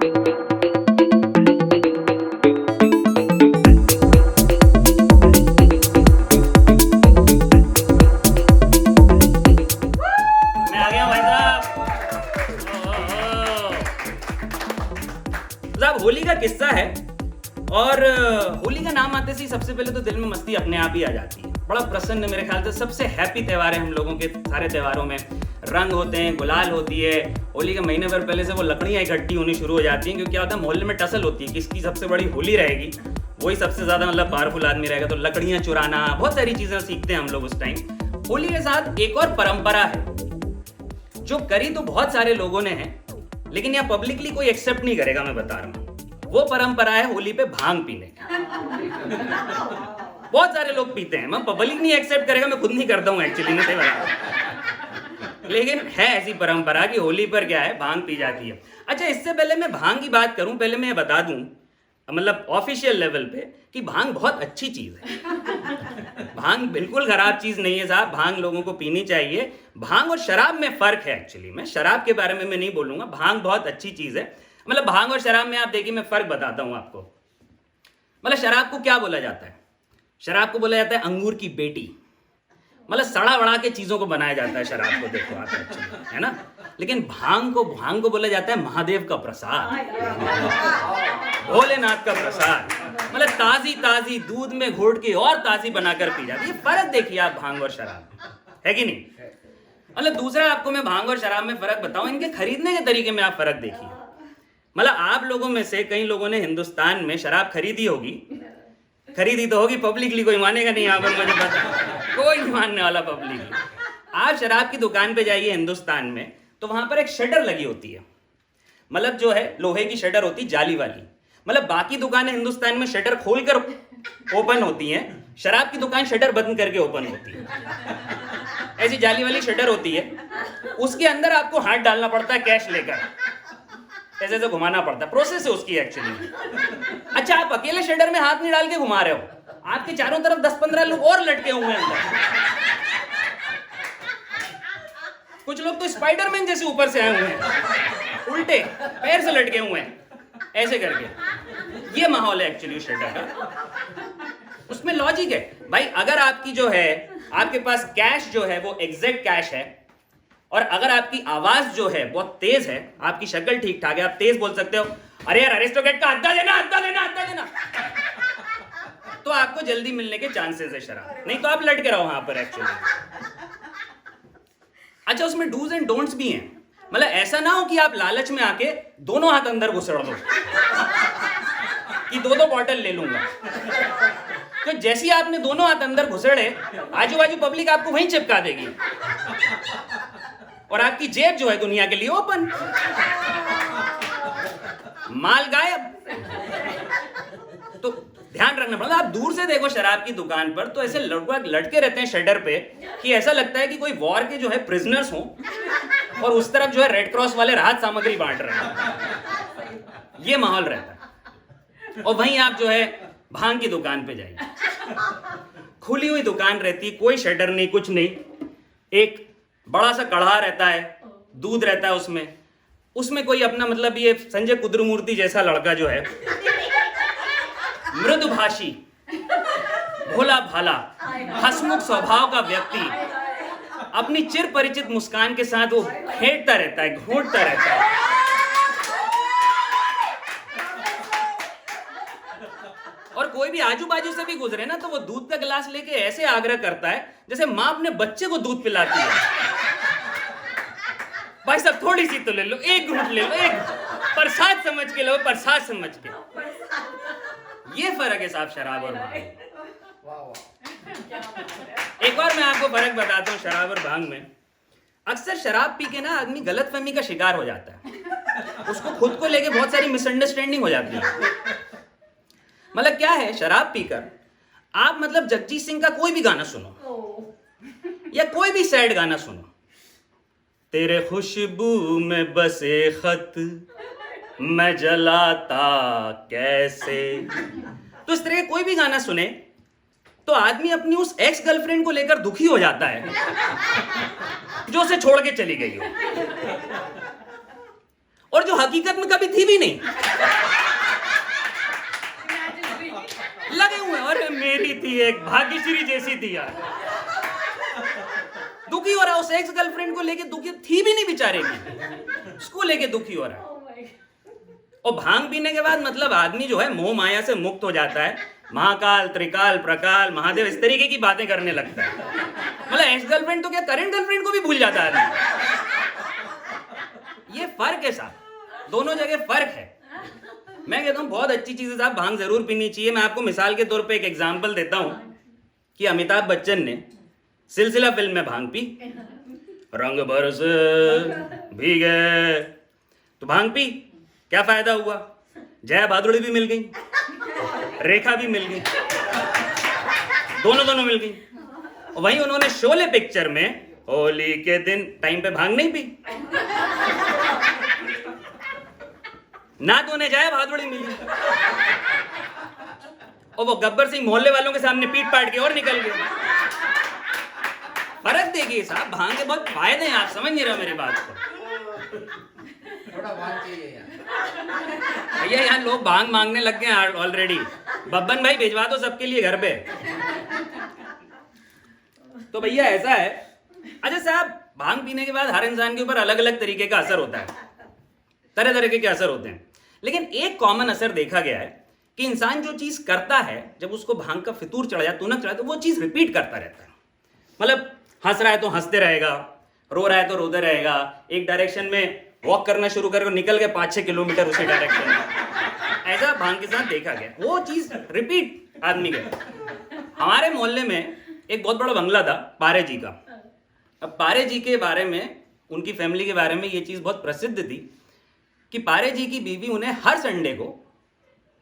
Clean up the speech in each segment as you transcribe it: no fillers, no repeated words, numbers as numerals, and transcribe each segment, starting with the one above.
मैं आ गया भाई साहब। होली का किस्सा है और होली का नाम आते से सबसे पहले तो दिल में मस्ती अपने आप ही आ जाती है। बड़ा प्रसन्न, मेरे ख्याल से सबसे हैप्पी त्यौहार है हम लोगों के। सारे त्योहारों में रंग होते हैं, गुलाल होती है। होली के महीने भर पहले से वो लकड़ियाँ इकट्ठी होनी शुरू हो जाती हैं, क्योंकि क्या होता है मोहल्ले में टसल होती है, किसकी सबसे बड़ी होली रहेगी, वही सबसे ज्यादा मतलब पावरफुल आदमी रहेगा। तो लकड़ियाँ चुराना, बहुत सारी चीजें सीखते हैं हम लोग उस टाइम। होली के साथ एक और परंपरा है जो करी तो बहुत सारे लोगों ने है, लेकिन यहाँ पब्लिकली कोई एक्सेप्ट नहीं करेगा, मैं बता रहा हूँ। वो परंपरा है होली पे भांग पीने की। बहुत सारे लोग पीते हैं, मैं पब्लिक नहीं एक्सेप्ट करेगा, मैं खुद नहीं करता हूँ एक्चुअली, नहीं बता। लेकिन है ऐसी परंपरा कि होली पर क्या है, भांग पी जाती है। अच्छा, इससे पहले मैं भांग की बात करूं, पहले मैं बता दूं मतलब ऑफिशियल लेवल पे कि भांग बहुत अच्छी चीज है। भांग बिल्कुल खराब चीज नहीं है साहब, भांग लोगों को पीनी चाहिए। भांग और शराब में फर्क है एक्चुअली। मैं शराब के बारे में मैं नहीं बोलूंगा, भांग बहुत अच्छी चीज है। मतलब भांग और शराब में आप देखिए, मैं फर्क बताता हूं आपको। मतलब शराब को क्या बोला जाता है? शराब को बोला जाता है अंगूर की बेटी। मतलब सड़ा वड़ा के चीजों को बनाया जाता है शराब को, देखो आप एक्चुअली, है ना। लेकिन भांग को बोला जाता है महादेव का प्रसाद, भोलेनाथ का प्रसाद। मतलब ताजी ताजी दूध में घोट के और ताजी बनाकर पी जाती है। फर्क देखिए आप भांग और शराब में, है कि नहीं। मतलब दूसरा आपको मैं भांग और शराब में फर्क बताऊं, इनके खरीदने के तरीके में आप फर्क देखिए। मतलब आप लोगों में से कई लोगों ने हिंदुस्तान में शराब खरीदी होगी, खरीदी तो होगी, पब्लिकली कोई मानेगा नहीं यहाँ पर, मुझे पता, कोई नहीं मानने वाला पब्लिकली। आप शराब की दुकान पे जाइए हिंदुस्तान में, तो वहां पर एक शटर लगी होती है। मतलब जो है लोहे की शटर होती, जाली वाली। मतलब बाकी दुकानें हिंदुस्तान में शटर खोलकर ओपन होती हैं, शराब की दुकान शटर बंद करके ओपन होती है। ऐसी जाली वाली शटर होती है, उसके अंदर आपको हाथ डालना पड़ता है कैश लेकर, ऐसे ऐसे घुमाना पड़ता है, प्रोसेस है उसकी एक्चुअली। अच्छा, आप अकेले शटर में हाथ नहीं डाल के घुमा रहे हो, आपके चारों तरफ 10-15 लोग और लटके हुए हैं अंदर। कुछ लोग तो स्पाइडरमैन जैसे ऊपर से आए हुए हैं, उल्टे पैर से लटके हुए हैं ऐसे करके। ये माहौल है एक्चुअली शटर का। उसमें लॉजिक है भाई, अगर आपकी जो है, आपके पास कैश जो है वो एग्जैक्ट कैश है, और अगर आपकी आवाज जो है बहुत तेज है, आपकी शक्ल ठीक ठाक है, आप तेज बोल सकते हो, अरे यार अरिस्टोक्रेट का अद्दा देना, अद्दा देना, अद्दा देना, तो आपको जल्दी मिलने के चांसेस है शराब, नहीं तो आप लटके रहो वहां पर एक्चुअली। अच्छा, उसमें डूज एंड डोंट्स भी हैं। मतलब ऐसा ना हो कि आप लालच में आके दोनों हाथ अंदर घुसड़ दो कि दो बॉटल ले लूंगा। तो जैसे ही आपने दोनों हाथ अंदर घुसड़े, आजू बाजू पब्लिक आपको वहीं चिपका देगी और आपकी जेब जो है दुनिया के लिए ओपन, माल गायब। तो ध्यान रखना पड़ेगा। आप दूर से देखो शराब की दुकान पर, तो ऐसे लगभग लटके रहते हैं शटर पे कि ऐसा लगता है कि कोई वॉर के जो है प्रिजनर्स हों, और उस तरफ जो है रेड क्रॉस वाले राहत सामग्री बांट रहे हैं। ये माहौल रहता है। और वहीं आप जो है भांग की दुकान पे जाइए, खुली हुई दुकान रहती, कोई शटर नहीं, कुछ नहीं, एक बड़ा सा कढ़ा रहता है, दूध रहता है उसमें कोई अपना मतलब ये संजय कुद्रमूर्ति जैसा लड़का जो है, मृदुभाषी, भोला भाला, हंसमुख स्वभाव का व्यक्ति, अपनी चिर परिचित मुस्कान के साथ वो फेंटता रहता है, घोंटता रहता है। और कोई भी आजू बाजू से भी गुजरे ना, तो वो दूध का गिलास लेके ऐसे आग्रह करता है जैसे माँ अपने बच्चे को दूध पिलाती है। भाई साहब थोड़ी सी तो ले लो, एक घूंट ले लो, एक प्रसाद समझ के लो, प्रसाद समझ के। ये फर्क है साहब शराब और भांग। एक और मैं आपको फर्क बताता हूँ शराब और भांग में। अक्सर शराब पी के ना आदमी गलतफहमी का शिकार हो जाता है, उसको खुद को लेके बहुत सारी मिसअंडरस्टैंडिंग हो जाती है। मतलब क्या है, शराब पीकर आप मतलब जगजीत सिंह का कोई भी गाना सुनो या कोई भी सैड गाना सुनो, तेरे खुशबू में बसे खत मैं जलाता कैसे, तो इस तरह का कोई भी गाना सुने तो आदमी अपनी उस एक्स गर्लफ्रेंड को लेकर दुखी हो जाता है जो उसे छोड़ के चली गई हो। और जो हकीकत में कभी थी भी नहीं। लगे हुए और मेरी थी, एक भाग्यश्री जैसी थी यार। दुखी हो रहा है उस एक्स गर्लफ्रेंड को लेके, दुखी थी भी नहीं बेचारे की, उसको लेके दुखी हो रहा है। और भांग पीने के बाद मतलब आदमी जो है मोह माया से मुक्त हो जाता है, महाकाल त्रिकाल प्रकाल महादेव इस तरीके की बातें करने लगता है। मतलब एक्स गर्लफ्रेंड तो क्या करेंट गर्लफ्रेंड को भी भूल जाता है। ये फर्क है साहब, दोनों जगह फर्क है। मैं कहता हूं बहुत अच्छी चीज है साहब, भांग जरूर पीनी चाहिए। मैं आपको मिसाल के तौर पे एक एग्जांपल देता हूं कि अमिताभ बच्चन ने सिलसिला फिल्म में भांग पी, रंग बरसे भीगे, तो भांग पी, क्या फायदा हुआ? जया भादुड़ी भी मिल गई, रेखा भी मिल गई, दोनों मिल गई। वहीं उन्होंने शोले पिक्चर में होली के दिन टाइम पे भांग नहीं पी, ना तो उन्हें जया भादुड़ी मिली और वो गब्बर सिंह मोहल्ले वालों के सामने पीट पाट के और निकल गए। फर्क देखिए साहब, भांग के बहुत फायदे हैं, आप समझ नहीं रहे मेरी बात को। थोड़ा भांग चाहिए यार। भैया यहाँ लोग भांग मांगने लग गए हैं ऑलरेडी। बब्बन भाई भिजवा दो सबके लिए घर पे। तो भैया ऐसा है। अच्छा साहब, भांग पीने के बाद हर इंसान के ऊपर अलग अलग तरीके का असर होता है, तरह तरह के असर होते हैं, लेकिन एक कॉमन असर देखा गया है कि इंसान जो चीज करता है, जब उसको भांग का फितूर चढ़ जाए, तुनक चढ़ा, तो वो चीज रिपीट करता रहता है। मतलब हंस रहा है तो हंसते रहेगा, रो रहा है तो रोते रहेगा, एक डायरेक्शन में वॉक करना शुरू करके निकल गए 5-6 किलोमीटर उसी डायरेक्शन में। ऐसा भांग के साथ देखा गया, वो चीज रिपीट आदमी का। हमारे मोहल्ले में एक बहुत बड़ा बंगला था पारे जी का। अब पारे जी के बारे में, उनकी फैमिली के बारे में ये चीज बहुत प्रसिद्ध थी कि पारे जी की बीवी उन्हें हर संडे को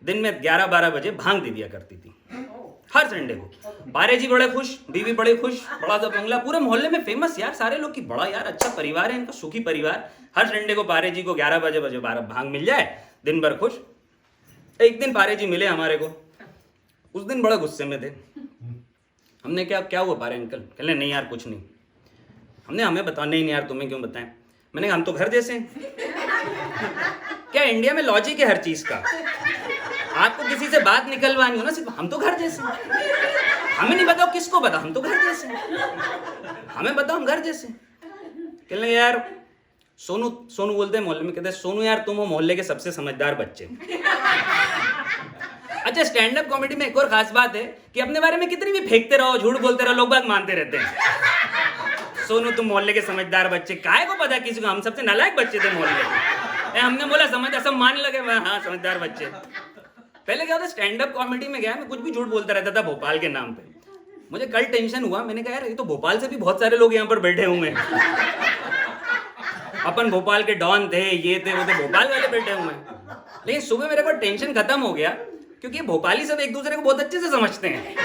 दिन में 11-12 बजे भांग दे दिया करती थी, हर संडे को। पारे जी बड़े खुश, बीवी बड़े खुश, बड़ा सा बंगला, पूरे मोहल्ले में फेमस यार, सारे लोग की बड़ा यार अच्छा परिवार है इनका, सुखी परिवार। हर संडे को पारे जी को 11 बजे 12 भांग मिल जाए, दिन भर खुश। एक दिन पारे जी मिले हमारे को, उस दिन बड़ा गुस्से में थे। हमने क्या हुआ पारे अंकल? कहले नहीं यार कुछ नहीं। हमने हमें बता, नहीं यार तुम्हें क्यों बताएं? मैंने कहा हम तो घर जैसे हैं। क्या इंडिया में लॉजिक है हर चीज का? आपको किसी से बात निकलवानी हो ना, सिर्फ हम तो घर जैसे हैं। हमें नहीं बताओ किसको बता, हम तो घर जैसे हैं, हमें बताओ हम घर जैसे। कहने यार सोनू बोलते हैं मोहल्ले में, कहते हैं सोनू यार तुम हो मोहल्ले के सबसे समझदार बच्चे। अच्छा, स्टैंड अप कॉमेडी में एक और खास बात है कि अपने बारे में कितनी भी फेंकते रहो, झूठ बोलते रहो, लोग बात मानते रहते हैं। सोनू तुम मोहल्ले के समझदार बच्चे, काहे को पता किसी को, हम सबसे नालायक बच्चे थे मोहल्ले के। हमने बोला समझ, सब मान लगे हाँ समझदार बच्चे। पहले क्या होता, स्टैंड अप कॉमेडी में गया, मैं कुछ भी झूठ बोलता रहता था भोपाल के नाम पे। मुझे कल टेंशन हुआ, मैंने कहा यार ये तो भोपाल से भी बहुत सारे लोग यहाँ पर बैठे हुए हैं। अपन भोपाल के डॉन थे, ये थे वो थे, भोपाल वाले बैठे हुए हैं। लेकिन सुबह मेरे को टेंशन खत्म हो गया, क्योंकि भोपाली सब एक दूसरे को बहुत अच्छे से समझते हैं।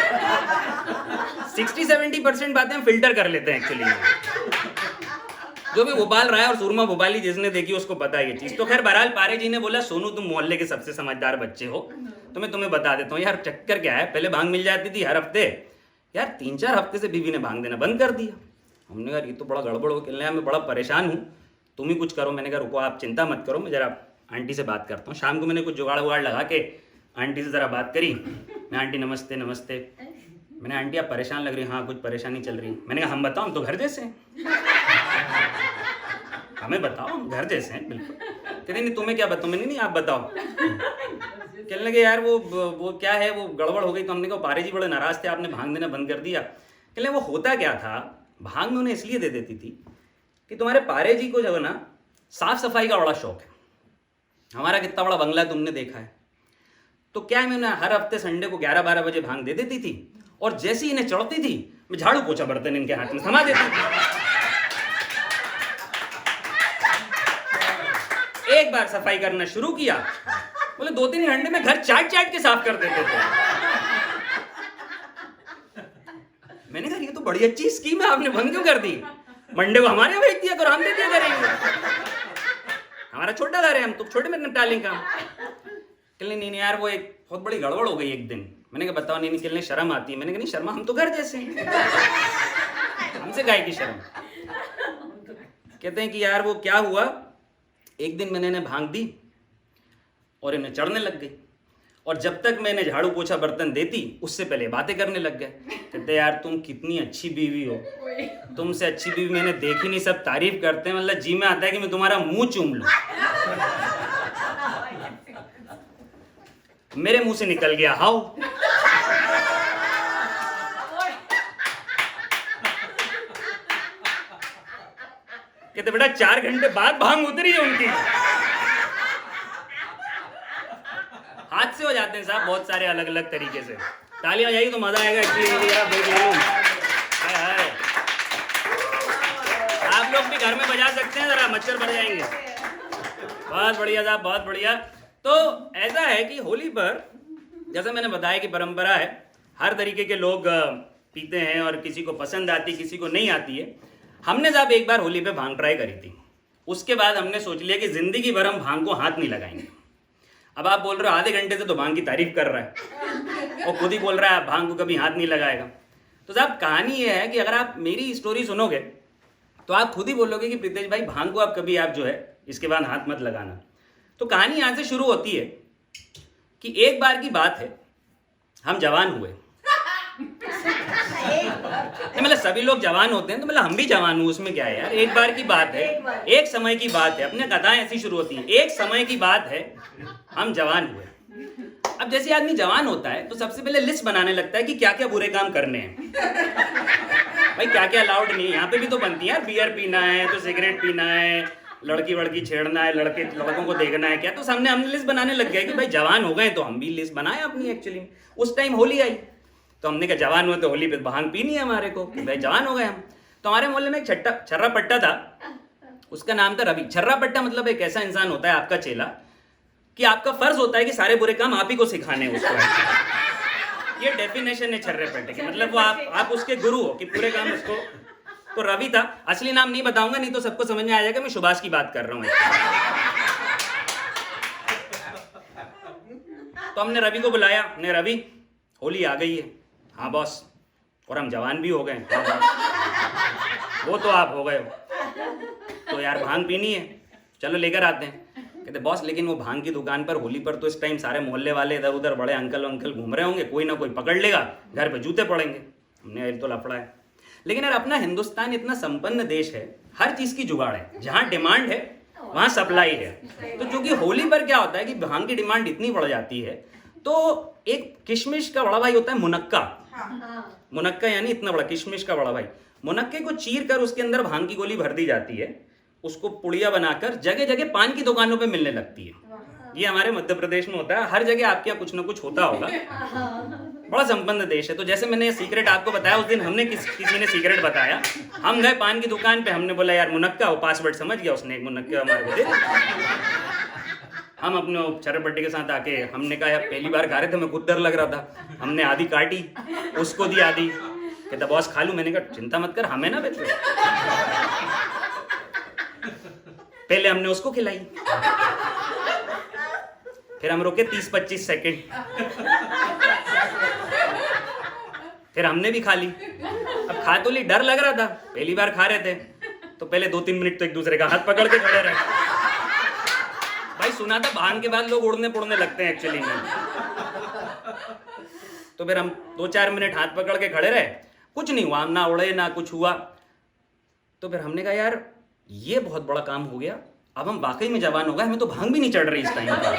60-70% बातें हम फिल्टर कर लेते हैं एक्चुअली। जो भी भोपाल रहा है और सुरमा भोपाली जिसने देखी उसको पता है ये चीज। तो खैर बहरहाल पारे जी ने बोला सोनू तुम मोहल्ले के सबसे समझदार बच्चे हो, तो मैं तुम्हें बता देता हूँ यार चक्कर क्या है। पहले भांग मिल जाती थी हर हफ्ते, यार 3-4 हफ्ते से बीवी ने भांग देना बंद कर दिया। हमने कहा ये तो बड़ा गड़बड़ हो गया, मैं बड़ा परेशान हूँ, तुम ही कुछ करो। मैंने कहा रुको आप चिंता मत करो, मैं जरा आंटी से बात करता हूँ। शाम को मैंने कुछ जुगाड़ वुगाड़ लगा के आंटी से ज़रा बात करी। मैं आंटी नमस्ते नमस्ते। मैंने आंटी आप परेशान लग रही, हाँ कुछ परेशानी चल रही। मैंने कहा हम बताओ, हम तो घर जैसे हैं, हमें बताओ हम घर जैसे हैं बिल्कुल। कहते नहीं तुम्हें क्या बताऊँ? मैंने नहीं आप बताओ। कहने लगे यार वो क्या है, वो गड़बड़ हो गई। तो हमने कहा पारे जी बड़े नाराज थे, आपने भांग देना बंद कर दिया। कहने वो होता क्या था, भांग में उन्हें इसलिए दे देती थी कि तुम्हारे पारे जी को जो है ना साफ सफाई का बड़ा शौक है। हमारा कितना बड़ा बंगला है तुमने देखा है। तो क्या है, मैं उन्हें हर हफ्ते संडे को 11-12 बजे भांग दे देती थी, और जैसे ही इन्हें चढ़ती थी मैं झाड़ू पोछा बर्तन इनके हाथ में थमा देती थी। एक बार सफाई करना शुरू किया, बोले 2-3 घंटे में घर चाट के साफ कर देते थे। मैंने कहा ये तो बड़ी अच्छी स्कीम है, आपने बंद क्यों कर दी? मंडे को हमारे भेज दिया करो, हम दे दिया करेंगे। हमारा छोटा घर है, हम तो छोटे में निपटा लेंगे काम। कहने नहीं यार वो एक बहुत बड़ी गड़बड़ हो गई एक दिन। मैंने कहा बताओ। नहीं कहने शर्म आती है। मैंने कहा नहीं शर्मा, हम तो घर जैसे हैं, हमसे गाय की शर्म। कहते हैं कि यार वो क्या हुआ एक दिन मैंने इन्हें भांग दी और इन्हें चढ़ने लग गई, और जब तक मैं इन्हें झाड़ू पोछा बर्तन देती उससे पहले बातें करने लग गए। कहते यार तुम कितनी अच्छी बीवी हो, तुमसे अच्छी बीवी मैंने देखी नहीं, सब तारीफ करते हैं, मतलब जी में आता है कि मैं तुम्हारा मुंह चूम लूं। मेरे मुंह से निकल गया हाउ। कहते बेटा 4 घंटे बाद भांग उतरी है उनकी। हाथ से हो जाते हैं साहब बहुत सारे अलग अलग तरीके से। तालियां जाएगी तो मजा आएगा। आप लोग भी घर में बजा सकते हैं, जरा मच्छर बढ़ जाएंगे। बहुत बढ़िया साहब, बहुत बढ़िया। तो ऐसा है कि होली पर जैसा मैंने बताया कि परंपरा है, हर तरीके के लोग पीते हैं और किसी को पसंद आती है, किसी को नहीं आती है। हमने साहब एक बार होली पे भांग ट्राई करी थी, उसके बाद हमने सोच लिया कि जिंदगी भर हम भांग को हाथ नहीं लगाएंगे। अब आप बोल रहे हो आधे घंटे से तो भांग की तारीफ कर रहा है और खुद ही बोल रहा है भांग को कभी हाथ नहीं लगाएगा। तो साहब कहानी ये है कि अगर आप मेरी स्टोरी सुनोगे तो आप खुद ही बोलोगे कि प्रीतेश भाई भांग को आप कभी आप जो है इसके बाद हाथ मत लगाना। तो कहानी यहाँ से शुरू होती है कि एक बार की बात है, हम जवान हुए। मतलब सभी लोग जवान होते हैं तो मतलब हम भी जवान हुए, उसमें क्या है यार। एक बार की बात है, एक समय की बात है, अपने कथाएं ऐसी शुरू होती हैं। एक समय की बात है, हम जवान हुए। अब जैसे आदमी जवान होता है तो सबसे पहले लिस्ट बनाने लगता है कि क्या क्या बुरे काम करने हैं। भाई क्या क्या अलाउड नहीं है, यहाँ पे भी तो बनती है यार, बियर पीना है तो सिगरेट पीना है, लड़की वड़की छेड़ना है, लड़कों को देखना है क्या। तो हमने लिस्ट बनाने लग गए कि भाई जवान हो गए तो हम भी लिस्ट बनाए अपनी। एक्चुअली उस टाइम होली आई तो हमने कहा जवान हुए तो होली पे भांग पीनी है हमारे को, कि भाई जवान हो गए हम। तो हमारे मोहल्ले में एक छर्रा पट्टा था, उसका नाम था रवि। छर्रा पट्टा मतलब एक ऐसा इंसान होता है आपका चेला कि आपका फर्ज होता है कि सारे बुरे काम आप ही को सिखाने उसको। ये डेफिनेशन है छर्रे पट्टे की, मतलब वो आप उसके गुरु हो कि पूरे काम उसको। तो रवि था, असली नाम नहीं बताऊंगा नहीं तो सबको समझ में आ जाएगा मैं सुभाष की बात कर रहा हूँ। तो हमने रवि को बुलाया, हमने रवि होली आ गई है। हाँ बॉस, और हम जवान भी हो गए। हाँ बॉस, वो तो आप हो गए हो तो यार भांग पीनी है, चलो लेकर आते हैं। कहते बॉस लेकिन वो भांग की दुकान पर होली पर तो इस टाइम सारे मोहल्ले वाले इधर उधर बड़े अंकल घूम रहे होंगे, कोई ना कोई पकड़ लेगा, घर पे जूते पड़ेंगे। हमने तो लफड़ा है। लेकिन यार अपना हिंदुस्तान इतना संपन्न देश है, हर चीज की जुगाड़ है, जहाँ डिमांड है वहाँ सप्लाई है। तो चूंकि होली पर क्या होता है कि भांग की डिमांड इतनी बढ़ जाती है तो एक किशमिश का बड़ा भाई होता है मुनक्का। मुनक्का यानी इतना बड़ा, किशमिश का बड़ा भाई। मुनक्के को चीर कर उसके अंदर भांग की गोली भर दी जाती है, उसको पुड़िया बनाकर जगह जगह पान की दुकानों पे मिलने लगती है। ये हमारे मध्य प्रदेश में होता है, हर जगह आपके यहाँ कुछ ना कुछ होता होगा। बड़ा संपन्न देश है। तो जैसे मैंने सीक्रेट आपको बताया, उस दिन हमने किसी ने सीक्रेट बताया। हम गए पान की दुकान पे, हमने बोला यार मुनक्का, वो पासवर्ड समझ गया उसने, एक मुनक्का हमारे को दे। हम अपने छर्रपट्टी के साथ आके हमने कहा यार पहली बार खा रहे थे, मैं खुद डर लग रहा था। हमने आधी काटी, उसको दी आधी। कहता बॉस खा लूं? मैंने कहा चिंता मत कर, हमें ना बेचो। पहले हमने उसको खिलाई, फिर हम रुके 30-25 सेकंड, फिर हमने भी खा ली। अब खा तो ली, डर लग रहा था, पहली बार खा रहे थे तो पहले 2-3 मिनट तो एक दूसरे का हाथ पकड़ के खड़े रहे। भाई सुना था भांग के बाद लोग उड़ने पुड़ने लगते हैं एक्चुअली में। तो फिर हम 2-4 मिनट हाथ पकड़ के खड़े रहे, कुछ नहीं हुआ, ना उड़े ना कुछ हुआ। तो फिर हमने कहा यार ये बहुत बड़ा काम हो गया, अब हम वाकई में जवान हो गए, हमें तो भांग भी नहीं चढ़ रही इस टाइम पर।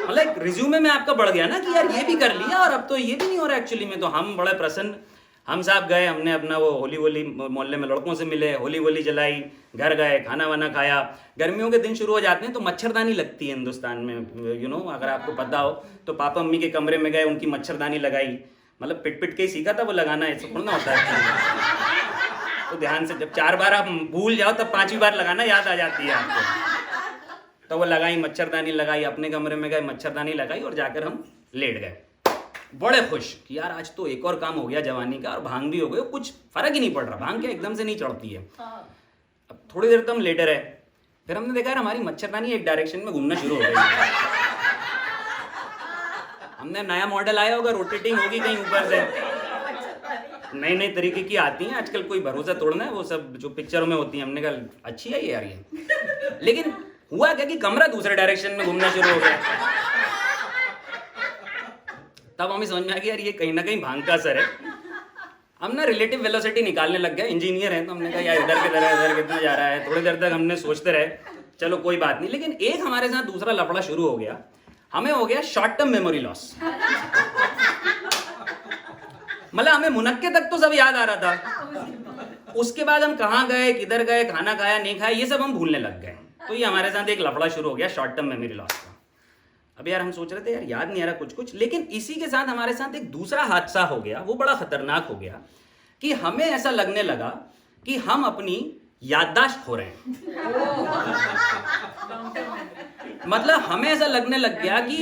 मतलब रिज्यूमे में आपका बढ़ गया ना कि यार ये भी कर लिया और अब तो ये भी नहीं हो रहा एक्चुअली में। तो हम बड़े प्रसन्न, हम साहब गए, हमने अपना वो होली वोली मोहल्ले में लड़कों से मिले, होली वोली जलाई, घर गए, खाना वाना खाया। गर्मियों के दिन शुरू हो जाते हैं तो मच्छरदानी लगती है हिंदुस्तान में, यू नो, अगर आपको पता हो तो। पापा मम्मी के कमरे में गए, उनकी मच्छरदानी लगाई, मतलब पिट पिट के ही सीखा था वो लगाना, ऐसा थोड़ा ना होता है। तो ध्यान से, जब 4 बार आप भूल जाओ तब 5वीं बार लगाना याद आ जाती है आपको। तो वो लगाई, मच्छरदानी लगाई, अपने कमरे में गए, मच्छरदानी लगाई और जाकर हम लेट गए, बड़े खुश कि यार आज तो एक और काम हो गया जवानी का, और भांग भी हो गई, कुछ फर्क ही नहीं पड़ रहा, भांग क्या एकदम से नहीं चढ़ती है। अब थोड़ी देर तो हम लेटे रहे, फिर हमने देखा यार हमारी मच्छरदानी एक डायरेक्शन में घूमना शुरू हो गई। हमने नया मॉडल आया होगा, रोटेटिंग होगी कहीं ऊपर से, नई नई तरीके की आती हैं आजकल, कोई भरोसा तोड़ना है, वो सब जो पिक्चरों में होती हैं। हमने कहा अच्छी है यार ये, लेकिन हुआ क्या कि कमरा दूसरे डायरेक्शन में घूमना शुरू हो गया। तब हमें समझ में आ गया यार ये कहीं ना कहीं भांग का असर है। हम ना रिलेटिव वेलोसिटी निकालने लग गए, इंजीनियर हैं तो हमने कहा यार इधर किधर है, इधर कितना जा रहा है। थोड़ी देर तक हमने सोचते रहे, चलो कोई बात नहीं। लेकिन एक हमारे साथ दूसरा लफड़ा शुरू हो गया, हमें हो गया शॉर्ट टर्म मेमोरी लॉस। मतलब हमें मुनक्के तक तो सब याद आ रहा था, उसके बाद हम कहाँ गए, किधर गए, खाना खाया नहीं खाया, ये सब हम भूलने लग गए। तो ये हमारे साथ एक लफड़ा शुरू हो गया शॉर्ट टर्म मेमोरी लॉस का। अब यार हम सोच रहे थे यार याद नहीं आ रहा कुछ, लेकिन इसी के साथ हमारे साथ एक दूसरा हादसा हो गया, वो बड़ा खतरनाक हो गया कि हमें ऐसा लगने लगा कि हम अपनी याददाश्त खो रहे हैं। मतलब हमें ऐसा लगने लग गया कि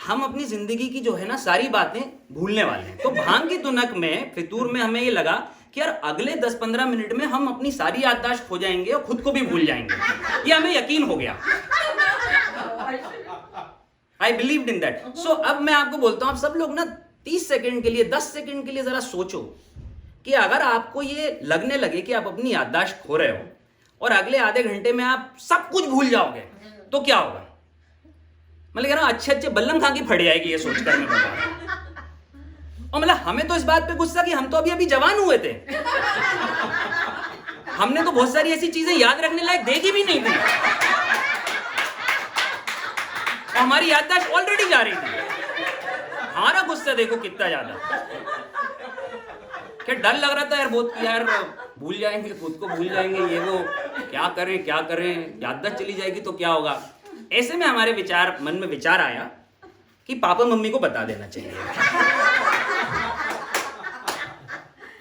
हम अपनी जिंदगी की जो है ना सारी बातें भूलने वाले हैं। तो भांग की तुनक में, फितूर में हमें ये लगा कि यार अगले 10-15 मिनट में हम अपनी सारी याददाश्त खो जाएंगे और खुद को भी भूल जाएंगे। ये हमें यकीन हो गया। I believed in that. So अब मैं आपको बोलता हूँ, आप सब लोग ना 30 सेकंड के लिए, 10 सेकंड के लिए जरा सोचो कि अगर आपको ये लगने लगे कि आप अपनी याददाश्त खो रहे हो और अगले आधे घंटे में आप सब कुछ भूल जाओगे तो क्या होगा। मतलब कह रहा हूं अच्छे बल्लम खा के फट जाएगी ये सोचकर मैं बता रहा हूं। और मतलब हमें तो इस बात पे गुस्सा कि हम तो अभी जवान हुए थे, हमने तो बहुत सारी ऐसी चीजें याद रखने लायक देखी भी नहीं थी, हमारी याददाश्त ऑलरेडी जा रही थी। हमारा गुस्सा देखो कितना ज्यादा। क्या डर लग रहा था यार बहुत, यार भूल जाएंगे, खुद को भूल जाएंगे, ये वो क्या करें, याददाश्त चली जाएगी तो क्या होगा। ऐसे में हमारे मन में विचार आया कि पापा मम्मी को बता देना चाहिए।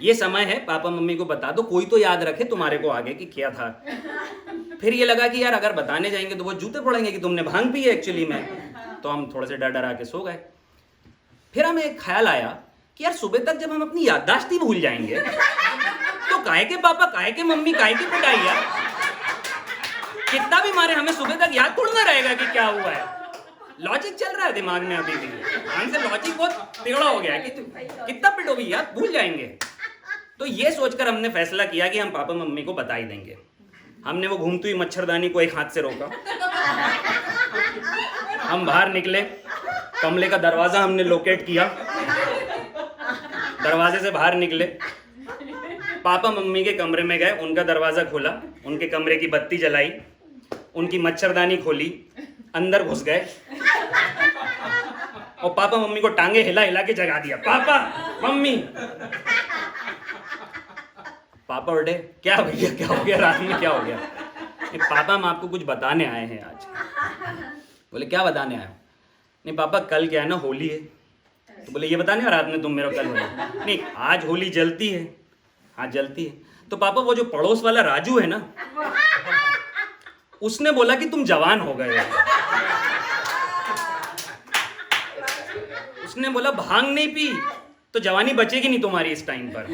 ये समय है, पापा मम्मी को बता दो, कोई तो याद रखे तुम्हारे को आगे कि क्या था। फिर ये लगा कि यार अगर बताने जाएंगे तो वो जूते पड़ेंगे कि तुमने भांग पी है एक्चुअली में। तो हम थोड़े से डर के सो गए। फिर हमें एक ख्याल आया कि यार सुबह तक जब हम अपनी याददाश्त ही भूल जाएंगे तो काहे के पापा, काहे के मम्मी, काहे की पिटाई यार, कितना भी मारे हमें सुबह तक याद थोड़ा ना रहेगा कि क्या हुआ है। लॉजिक चल रहा है दिमाग में अभी भी, ध्यान से लॉजिक बहुत टेढ़ा हो गया है कि कितना पिटोगे यार, भूल जाएंगे। तो ये सोचकर हमने फैसला किया कि हम पापा मम्मी को बता ही देंगे। हमने वो घूमती हुई मच्छरदानी को एक हाथ से रोका, हम बाहर निकले, कमरे का दरवाजा हमने लोकेट किया, दरवाजे से बाहर निकले, पापा मम्मी के कमरे में गए, उनका दरवाजा खोला, उनके कमरे की बत्ती जलाई, उनकी मच्छरदानी खोली, अंदर घुस गए और पापा मम्मी को टांगे हिला हिला के जगा दिया, पापा मम्मी। पापा उठे, क्या भैया क्या हो गया, रात में क्या हो गया। पापा हम आपको कुछ बताने आए हैं आज। बोले क्या बताने आए। नहीं पापा कल क्या है ना, होली है। तो बोले ये बताने रात में तुम मेरे कल होली। नहीं आज होली जलती है। हाँ जलती है। तो पापा वो जो पड़ोस वाला राजू है ना, उसने बोला कि तुम जवान हो गए। उसने बोला भांग नहीं पी तो जवानी बचेगी नहीं तुम्हारी इस टाइम पर।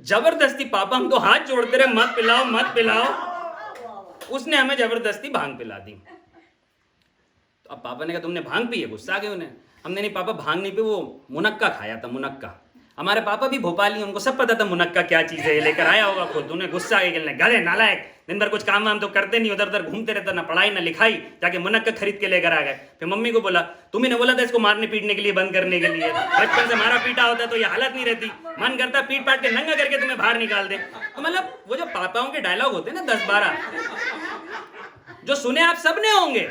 जबरदस्ती पापा हम तो हाथ जोड़ते रहे, मत पिलाओ मत पिलाओ। उसने हमें जबरदस्ती भांग पिला दी। तो अब पापा ने कहा तुमने भांग पी है, गुस्सा आ गया उन्हें। हमने नहीं पापा भांग नहीं पी, वो मुनक्का खाया था, मुनक्का। हमारे पापा भी भोपाली, उनको सब पता था मुनक्का क्या चीज है, लेकर आया होगा खुद। उन्हें गुस्सा आ गया, गधे नालायक, दिन भर कुछ काम वाम तो करते नहीं, उधर उधर घूमते रहता, ना पढ़ाई ना लिखाई, जाके मुनक्का खरीद के लेकर आ गए। फिर मम्मी को बोला तुम्ही ने बोला था इसको मारने पीटने के लिए, बंद करने के लिए, बचपन से मारा पीटा होता तो ये हालत नहीं रहती, मन करता पीट पाट के नंगा करके तुम्हें बाहर निकाल दे। तो मतलब वो जो पापाओं के डायलॉग होते हैं ना 10-12, जो सुने आप सबने होंगे,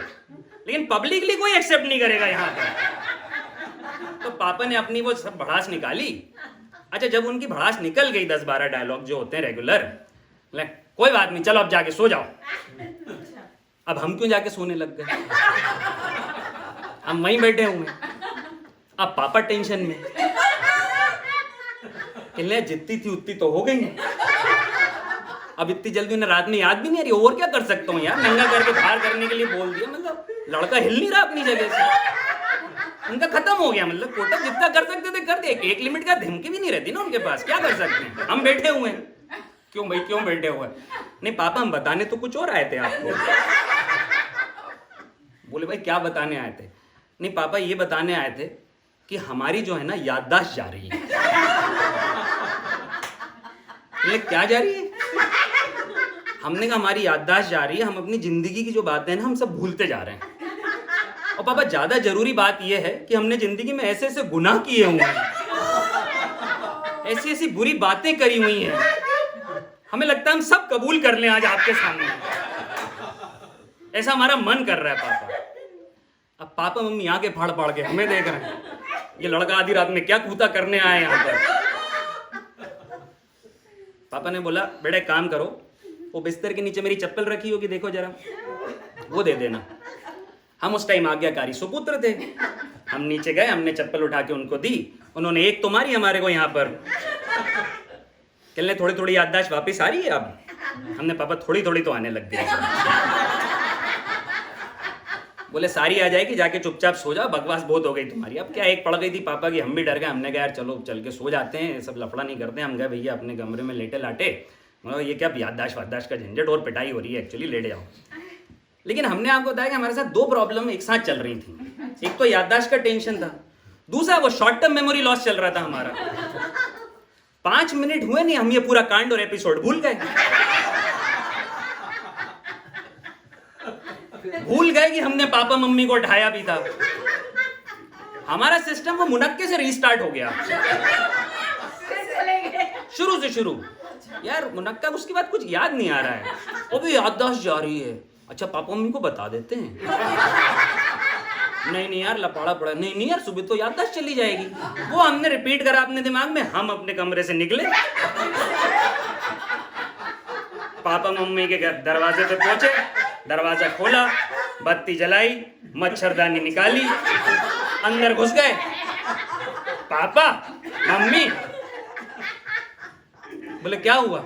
लेकिन पब्लिकली कोई एक्सेप्ट नहीं करेगा यहाँ पर। तो पापा ने अपनी वो सब भड़ास निकाली। अच्छा जब उनकी भड़ास निकल गई, 10-12 डायलॉग जो होते हैं रेगुलर, कोई बात नहीं चलो अब जाके सो जाओ। अब हम क्यों जाके सोने लग गए, हम वहीं बैठे हुए। अब पापा टेंशन में, कहने जितनी थी उतनी तो हो गई, अब इतनी जल्दी उन्हें रात में याद भी नहीं आ रही, और क्या कर सकता हूँ यार, नंगा करके बाहर करने के लिए बोल दिया। मतलब लड़का हिल नहीं रहा अपनी जगह से, उनका खत्म हो गया। मतलब कोटा जितना कर सकते थे कर दिया, एक लिमिट का धमकी भी नहीं रहती ना उनके पास, क्या कर सकते हैं। हम बैठे हुए हैं, क्यों भाई क्यों बैठे हुए। नहीं पापा हम बताने तो कुछ और आए थे आपको। बोले भाई क्या बताने आए थे। नहीं पापा ये बताने आए थे कि हमारी जो है ना याददाश्त जा रही है। क्या जा रही है। हमने कहा हमारी याददाश्त जा रही है, हम अपनी जिंदगी की जो बातें हैं ना हम सब भूलते जा रहे हैं। और पापा ज्यादा जरूरी बात यह है कि हमने जिंदगी में ऐसे ऐसे गुनाह किए हुए हैं, ऐसी ऐसी बुरी बातें करी हुई हैं, हमें लगता है हम सब कबूल कर लें आज आपके सामने, ऐसा हमारा मन कर रहा है पापा। अब पापा मम्मी आके फाड़ फाड़ के हमें देख रहे हैं, ये लड़का आधी रात में क्या कूता करने आया यहाँ पर। पापा ने बोला बेटा एक काम करो, वो बिस्तर के नीचे मेरी चप्पल रखी होगी देखो जरा, वो दे देना। हम उस टाइम आज्ञाकारी सुपुत्र थे, हम नीचे गए, हमने चप्पल उठा के उनको दी, उन्होंने एक तो मारी हमारे को यहाँ पर। कहने थोड़ी थोड़ी याददाश्त वापस आ रही है अब। हमने पापा थोड़ी थोड़ी तो आने लग गई। बोले सारी आ जाएगी, जाके चुपचाप सो जाओ, बकवास बहुत हो गई तुम्हारी। अब क्या एक पड़ गई थी पापा की, हम भी डर गए। हमने कहा यार चलो चल के सो जाते हैं, सब लफड़ा नहीं करते। हम गए भैया अपने कमरे में लेटे लाटे, ये क्या याददाश्त वाददाश्त का झंझट और पिटाई हो रही है, एक्चुअली लेट जाओ। लेकिन हमने आपको बताया कि हमारे साथ दो प्रॉब्लम एक साथ चल रही थी। एक तो याददाश्त का टेंशन था, दूसरा वो शॉर्ट टर्म मेमोरी लॉस चल रहा था हमारा। 5 मिनट हुए नहीं हम ये पूरा कांड और एपिसोड भूल गए। भूल गए कि हमने पापा मम्मी को उठाया भी था। हमारा सिस्टम वो मुनक्के से रीस्टार्ट हो गया, शुरू से शुरू। यार मुनक्का उसके बाद कुछ याद नहीं आ रहा है, वो भी याददाश्त जा रही है। अच्छा पापा मम्मी को बता देते हैं। नहीं यार लपाड़ा पड़ा, नहीं यार सुबह तो याददाश्त चली जाएगी। वो हमने रिपीट करा अपने दिमाग में। हम अपने कमरे से निकले, पापा मम्मी के घर दरवाजे पे पहुंचे, दरवाजा खोला, बत्ती जलाई, मच्छरदानी निकाली, अंदर घुस गए। पापा मम्मी बोले क्या हुआ?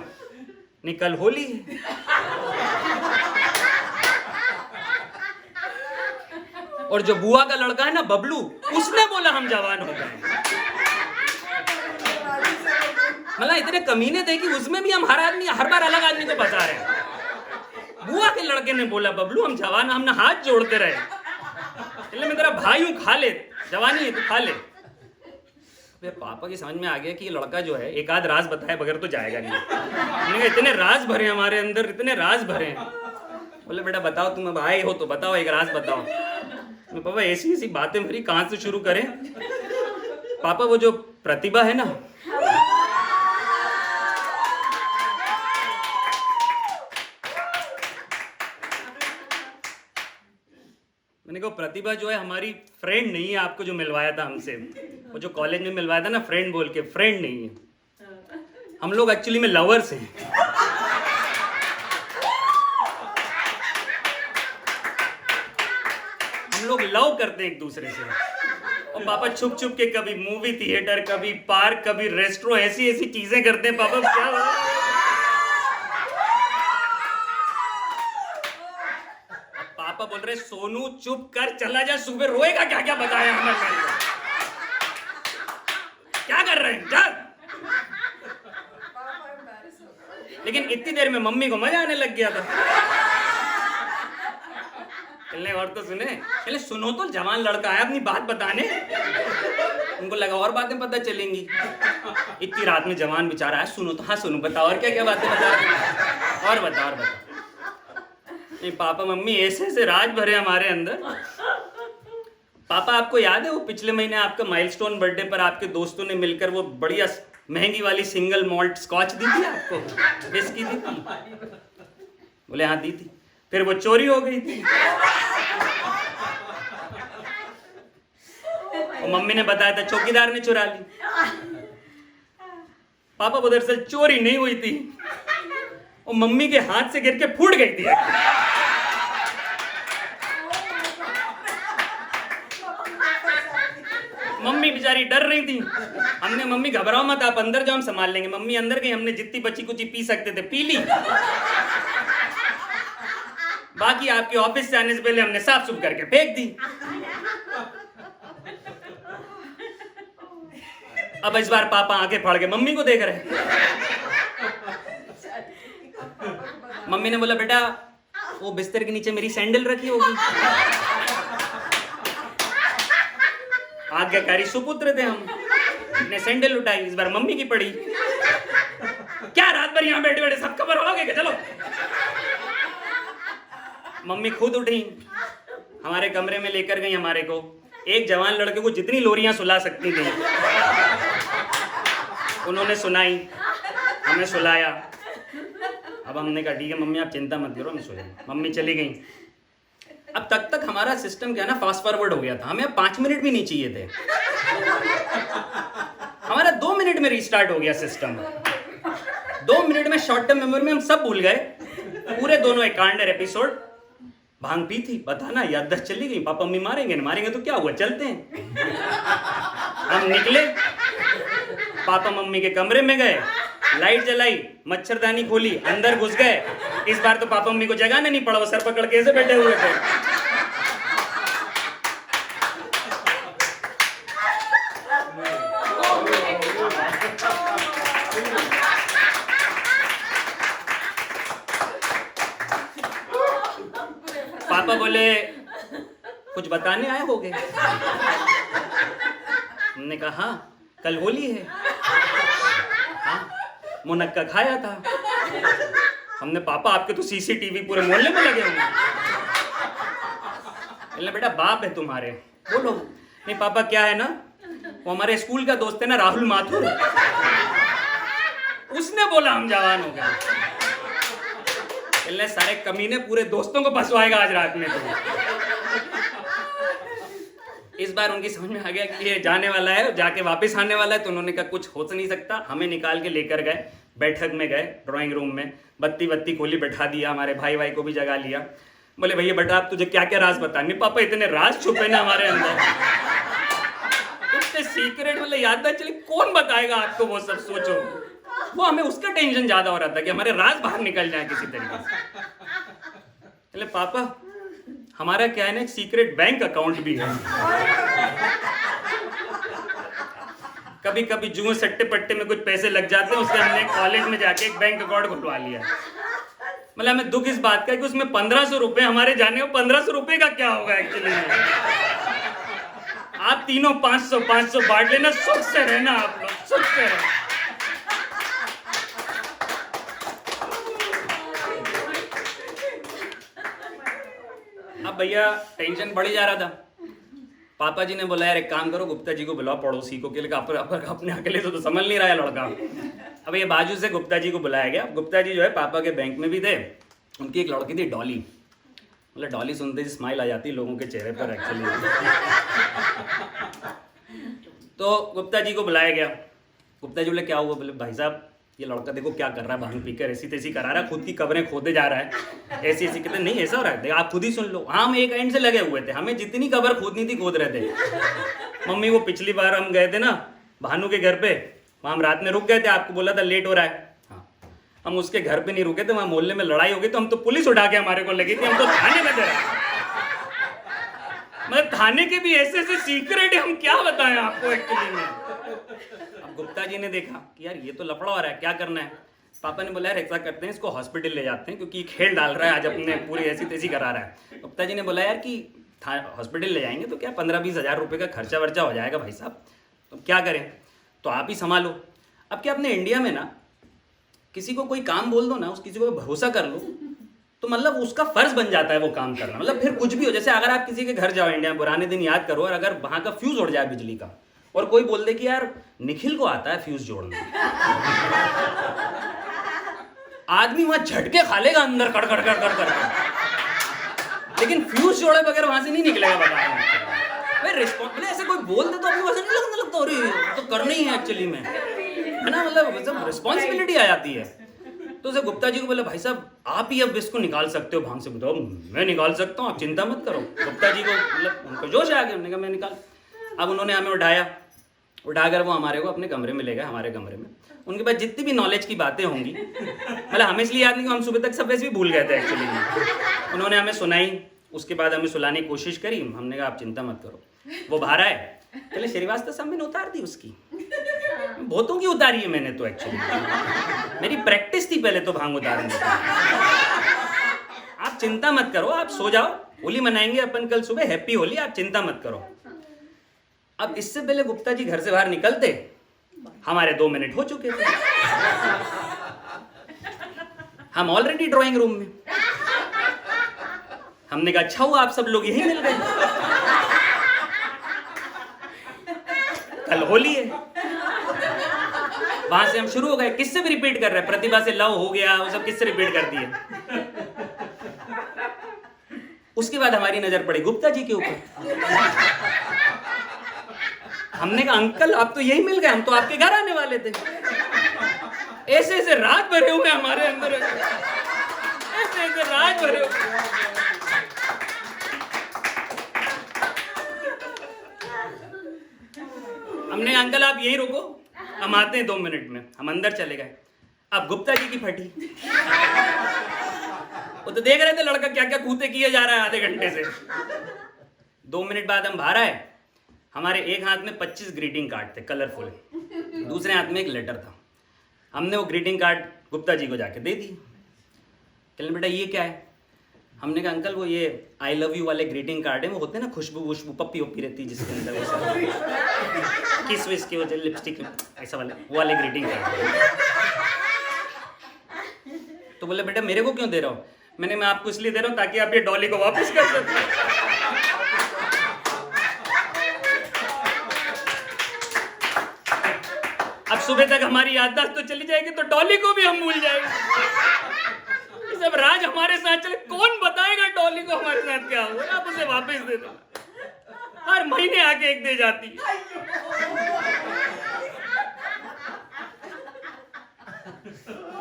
नहीं कल होली है। और जो बुआ का लड़का है ना बबलू, उसने बोला हम जवान हो गए। मतलब इतने कमीने थे कि उसमें भी हम हर बार अलग आदमी को बता रहे हैं। बुआ के लड़के ने बोला बबलू हम जवान, हमने हाथ जोड़ते रहे, इसलिए मैं तेरा भाई हूं, खा ले, जवानी है तू खा ले। पापा की समझ में आ गया कि ये लड़का जो है एक आध राज बताए बगैर तो जाएगा नहीं। इतने राज भरे हमारे अंदर, इतने राज भरे हैं। बोले बेटा बताओ, तुम अब आए हो तो बताओ, एक राज बताओ। मैं पापा ऐसी ऐसी बातें मेरी कहां से शुरू करें? पापा वो जो प्रतिभा है ना, मैंने कहा प्रतिभा जो है हमारी फ्रेंड नहीं है। आपको जो मिलवाया था हमसे, वो जो कॉलेज में मिलवाया था ना फ्रेंड बोल के, फ्रेंड नहीं है। हम लोग एक्चुअली में लवर्स हैं। हम लोग लव करते हैं एक दूसरे से। और पापा छुप छुप के कभी मूवी थिएटर, कभी पार्क, कभी रेस्टोरेंट, ऐसी ऐसी चीजें करते हैं। पापा क्या पापा बोल रहे सोनू चुप कर, चला जा, सुबह रोएगा क्या क्या बताया हमने, क्या कर रहे हैं जा। लेकिन इतनी देर में मम्मी को मजा आने लग गया था। चलने और तो सुने, चले सुनो तो, जवान लड़का आया अपनी बात बताने। उनको लगा और बातें पता चलेंगी। इतनी रात में जवान बेचारा है, सुनो तो। हाँ सुनो, बताओ और क्या क्या बातें बता, और बता और बता। पापा मम्मी ऐसे ऐसे राज भरे हमारे अंदर। पापा आपको याद है वो पिछले महीने आपका माइलस्टोन बर्थडे पर आपके दोस्तों ने मिलकर वो बढ़िया महंगी वाली सिंगल मॉल्ट स्कॉच दी थी आपको, विस्की दी थी? बोले हाँ दी थी। फिर वो चोरी हो गई थी। और मम्मी ने बताया था चौकीदार ने चुरा ली। पापा वो दरअसल चोरी नहीं हुई थी, वो मम्मी के हाथ से गिर के फूट गई थी। मम्मी बेचारी डर रही थी। हमने मम्मी घबराओ मत, आप अंदर जाओ, हम संभाल लेंगे। मम्मी अंदर गई, हमने जितनी बची कुछ पी सकते थे पी ली। बाकी आपके ऑफिस से आने से पहले हमने साफ सुफ करके फेंक दी। अब इस बार पापा आंखें फाड़ के मम्मी को देख रहे। मम्मी ने बोला बेटा वो बिस्तर के नीचे मेरी सैंडल रखी होगी। आज्ञाकारी सुपुत्र थे हम, ने सैंडल उठाई, इस बार मम्मी की पड़ी। क्या रात भर यहाँ बैठे बैठे सब खबर हो गए, चलो मम्मी खुद उठी, हमारे कमरे में लेकर गई हमारे को। एक जवान लड़के को जितनी लोरियां सुला सकती थी उन्होंने सुनाई, हमें सुलाया। अब हमने कहा ठीक है मम्मी आप चिंता मत करो, हम सो जाएंगे। मम्मी चली गई। अब तक हमारा सिस्टम क्या है ना, फास्ट फॉरवर्ड हो गया था, हमें अब 5 मिनट भी नहीं चाहिए थे। हमारा 2 मिनट में रिस्टार्ट हो गया सिस्टम। 2 मिनट में शॉर्ट टर्म मेमोरी में हम सब भूल गए, पूरे दोनों एकाउंटर एपिसोड। भांग पी थी, बताना याददाश्त चली गई। पापा मम्मी मारेंगे ना, मारेंगे तो क्या हुआ, चलते हैं। हम निकले, पापा मम्मी के कमरे में गए, लाइट जलाई, मच्छरदानी खोली, अंदर घुस गए। इस बार तो पापा मम्मी को जगाना नहीं पड़ा, वो सर पकड़ के ऐसे बैठे हुए थे। पापा बोले कुछ बताने आए होगे? हमने कहा हाँ कल होली है। हाँ मुनक्का खाया था। हमने पापा आपके तो सीसीटीवी पूरे मोहल्ले में लगे होंगे। बोले बेटा बाप है तुम्हारे, बोलो। नहीं पापा क्या है ना, वो हमारे स्कूल का दोस्त है ना राहुल माथुर, उसने बोला हम जवान हो गए। सारे कमीने पूरे दोस्तों को फंसवाएगा आज रात में। तो इस बार उनकी समझ में आ गया कि ये जाने वाला है, जाके वापस आने वाला है, तो उन्होंने कहा कुछ हो तो नहीं सकता। हमें निकाल के लेकर गए, बैठक में गए, ड्राइंग रूम में बत्ती खोली, बैठा दिया, हमारे भाई को भी जगा लिया। बोले भैया बेटा आप तुझे क्या क्या राज बताने? पापा इतने राज छुपे ना हमारे अंदर, इतने सीक्रेट, मतलब याद ना चले कौन बताएगा आपको वो सब। सोचो, वो हमें उसका टेंशन ज्यादा हो रहा था कि हमारे राज बाहर निकल जाए किसी तरीके से। बोले पापा हमारा क्या है ना, एक सीक्रेट बैंक अकाउंट भी है। कभी कभी जुए सट्टे पट्टे में कुछ पैसे लग जाते हैं, उससे हमने कॉलेज में जाके एक बैंक अकाउंट खुलवा लिया। मतलब हमें दुख इस बात का कि उसमें 1500 रुपए हमारे जाने को, 1500 रुपए का क्या होगा एक्चुअली। आप तीनों 500 बांट लेना, सुख से रहना आप लोग, सुख से रहना। अब भैया टेंशन बढ़ जा रहा था। पापा जी ने बोला यार एक काम करो, गुप्ता जी को बुलाओ पड़ोसी को, कि अपने अकेले तो समझ नहीं रहा है लड़का। अब ये बाजू से गुप्ता जी को बुलाया गया। गुप्ता जी जो है पापा के बैंक में भी थे। उनकी एक लड़की थी डॉली, मतलब डॉली सुनते ही स्माइल आ जाती लोगों के चेहरे पर एक्चुअली। तो गुप्ता जी को बुलाया गया। गुप्ता जी बोले क्या हुआ? बोले भाई साहब ये लड़का देखो क्या कर रहा है, भांग पीकर ऐसी तैसी करा रहा है, खुद की कब्रें खोदे जा रहा है, ऐसी ऐसी। कहते नहीं ऐसा हो रहा है, आप खुद ही सुन लो। हम एक एंड से लगे हुए थे, हमें जितनी कब्र खोदनी थी खोद रहे थे। मम्मी वो पिछली बार हम गए थे ना भानु के घर पे, वहाँ हम रात में रुक गए थे, आपको बोला था लेट हो रहा है। हाँ हम उसके घर पे नहीं रुके थे, वहाँ मोहल्ले में लड़ाई हो गई, तो हम तो पुलिस उठा के हमारे को लगी थी, हम तो थाने में थे। मतलब थाने के भी ऐसे ऐसे सीक्रेट है, हम क्या बताएं आपको एक्चुअली में। अब गुप्ता जी ने देखा कि यार ये तो लफड़ा हो रहा है, क्या करना है। पापा ने बोला यार ऐसा करते हैं, इसको हॉस्पिटल ले जाते हैं, क्योंकि ये खेल डाल रहा है आज अपने, पूरी ऐसी तैसी करा रहा है। गुप्ता जी ने बोला यार कि हॉस्पिटल ले जाएंगे तो क्या 15-20 हज़ार रुपये का खर्चा वर्चा हो जाएगा भाई साहब, तो क्या करें, तो आप ही संभालो। अब क्या अपने इंडिया में ना किसी को कोई काम बोल दो ना, उस किसी को भरोसा कर लो, तो मतलब उसका फर्ज बन जाता है वो काम करना। मतलब फिर कुछ भी हो, जैसे अगर आप किसी के घर जाओ इंडिया में, पुराने दिन याद करो, और अगर वहाँ का फ्यूज उड़ जाए बिजली का, और कोई बोल दे कि यार निखिल को आता है फ्यूज जोड़ना, आदमी वहां झटके खा लेगा अंदर कड़ कड़ कड़ कड़ कर, लेकिन फ्यूज जोड़े बगैर वहां से नहीं निकलेगा। बताया रिस्पॉन्सिबल ऐसे कोई बोल दे तो अपनी वजह नहीं लगता, अरे तो करना ही है एक्चुअली में, है ना, मतलब रिस्पॉन्सिबिलिटी आ जाती है। तो उसे गुप्ता जी को बोले भाई साहब आप ही अब इसको निकाल सकते हो भांग से। बताओ मैं निकाल सकता हूँ, आप चिंता मत करो। गुप्ता जी को मतलब उनको जोश आ गया, उन्होंने कहा मैं निकाल। अब उन्होंने हमें उठाकर वो हमारे को अपने कमरे में ले गए, हमारे कमरे में। उनके पास जितनी भी नॉलेज की बातें होंगी, मतलब हमें इसलिए याद नहीं कि हम सुबह तक सब वैसे भी भूल गए थे एक्चुअली में। उन्होंने हमें सुनाई, उसके बाद हमें सुलाने की कोशिश करी। हमने कहा आप चिंता मत करो। वो बाहर आए, पहले श्रीवास्तव साहब मैंने उतार दी उसकी, बहुतों की उतारी है मैंने तो एक्चुअली, मेरी प्रैक्टिस थी पहले तो भांग उतारने की। आप चिंता मत करो, आप सो जाओ, होली मनाएंगे अपन कल सुबह, हैप्पी होली, आप चिंता मत करो। अब इससे पहले गुप्ता जी घर से बाहर निकलते हमारे 2 मिनट हो चुके थे। हम ऑलरेडी ड्राइंग रूम में। हमने कहा अच्छा हुआ आप सब लोग यही मिल गए। कल होली है। वहां से हम शुरू हो गए, किससे भी रिपीट कर रहे हैं, प्रतिभा से लव हो गया, वो सब किससे रिपीट कर दिए। उसके बाद हमारी नजर पड़ी गुप्ता जी के ऊपर। हमने कहा अंकल आप तो यही मिल गए, हम तो आपके घर आने वाले थे। ऐसे ऐसे राज भरे हुए हमारे अंदर, ऐसे ऐसे राज भरे हुए। हमने अंकल आप यही रुको, हम आते हैं 2 मिनट में। हम अंदर चले गए। अब गुप्ता जी की फटी। वो तो देख रहे थे लड़का क्या क्या कूते किए जा रहा है आधे घंटे से। 2 मिनट बाद हम बाहर आए। हमारे एक हाथ में 25 ग्रीटिंग कार्ड थे कलरफुल, दूसरे हाथ में एक लेटर था। हमने वो ग्रीटिंग कार्ड गुप्ता जी को जाके दे दी। कहने बेटा ये क्या है? हमने कहा अंकल वो ये आई लव यू वाले ग्रीटिंग कार्ड है, वो होते हैं ना खुशबू वुशबू पप्पी वप्पी रहती है जिसके अंदर वो सब किस विस की वजह लिपस्टिक ऐसा वाले वो वाले ग्रीटिंग कार्ड। तो बोले बेटा मेरे को क्यों दे रहा हो? मैं आपको इसलिए दे रहा हूँ ताकि आप ये डॉली को वापस कर सकें। अब सुबह तक हमारी याददाश्त तो चली जाएगी तो डॉली को भी हम भूल जाएंगे। सब राज हमारे साथ चले, कौन बताएगा डॉली को हमारे साथ क्या हुआ? आप उसे वापस दे दो। हर महीने आके एक दे जाती है।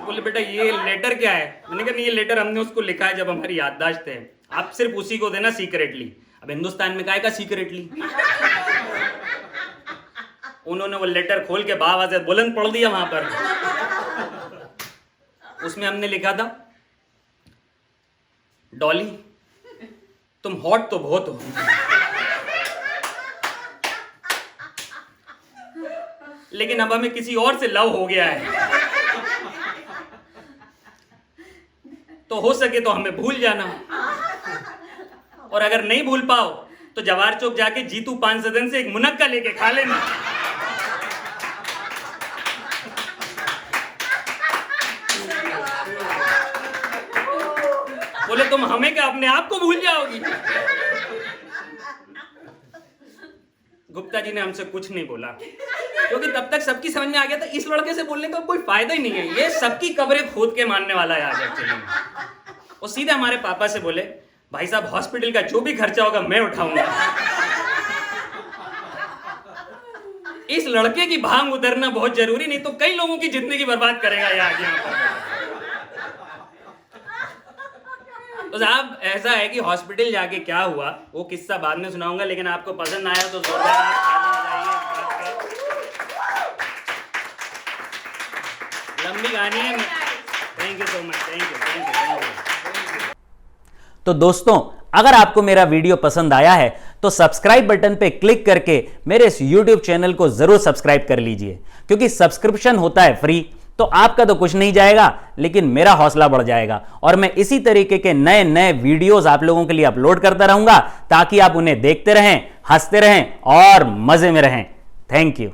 बोले बेटा ये लेटर क्या है? मैंने कहा नहीं ये लेटर हमने उसको लिखा है जब हमारी याददाश्त है, आप सिर्फ उसी को देना सीक्रेटली। अब हिंदुस्तान में काहे का सीक्रेटली? उन्होंने वो लेटर खोल के बावाज़ बुलंद पढ़ दिया वहां पर। उसमें हमने लिखा था डॉली तुम हॉट तो बहुत हो, लेकिन अब हमें किसी और से लव हो गया है, तो हो सके तो हमें भूल जाना, और अगर नहीं भूल पाओ तो जवाहर चौक जाके जीतू पान सदन से एक मुनक्का लेके खा लेना। बोले तुम हमें क्या अपने आप को भूल जाओगी? गुप्ता जी ने हमसे कुछ नहीं बोला, क्योंकि तब तक सबकी समझ में आ गया था इस लड़के से बोलने का कोई फायदा ही नहीं है, ये सबकी कब्रें खोद के मारने वाला है आज एक्चुअली। वो सीधे हमारे पापा से बोले भाई साहब हॉस्पिटल का जो भी खर्चा होगा मैं उठाऊंगा। इस लड़के की भांग उतरना बहुत जरूरी, नहीं तो कई लोगों की जिंदगी बर्बाद करेगा ये आगे। तो साहब ऐसा है कि हॉस्पिटल जाके क्या हुआ वो किस्सा बाद में सुनाऊंगा, लेकिन आपको पसंद आया तो जोरदार आप ताली बजाइए। लंबी कहानी है। Thank you so much. Thank you. तो दोस्तों अगर आपको मेरा वीडियो पसंद आया है तो सब्सक्राइब बटन पे क्लिक करके मेरे इस YouTube चैनल को जरूर सब्सक्राइब कर लीजिए, क्योंकि सब्सक्रिप्शन होता है फ्री, तो आपका तो कुछ नहीं जाएगा लेकिन मेरा हौसला बढ़ जाएगा, और मैं इसी तरीके के नए नए वीडियोस आप लोगों के लिए अपलोड करता रहूंगा ताकि आप उन्हें देखते रहें, हंसते रहें और मजे में रहें। Thank you.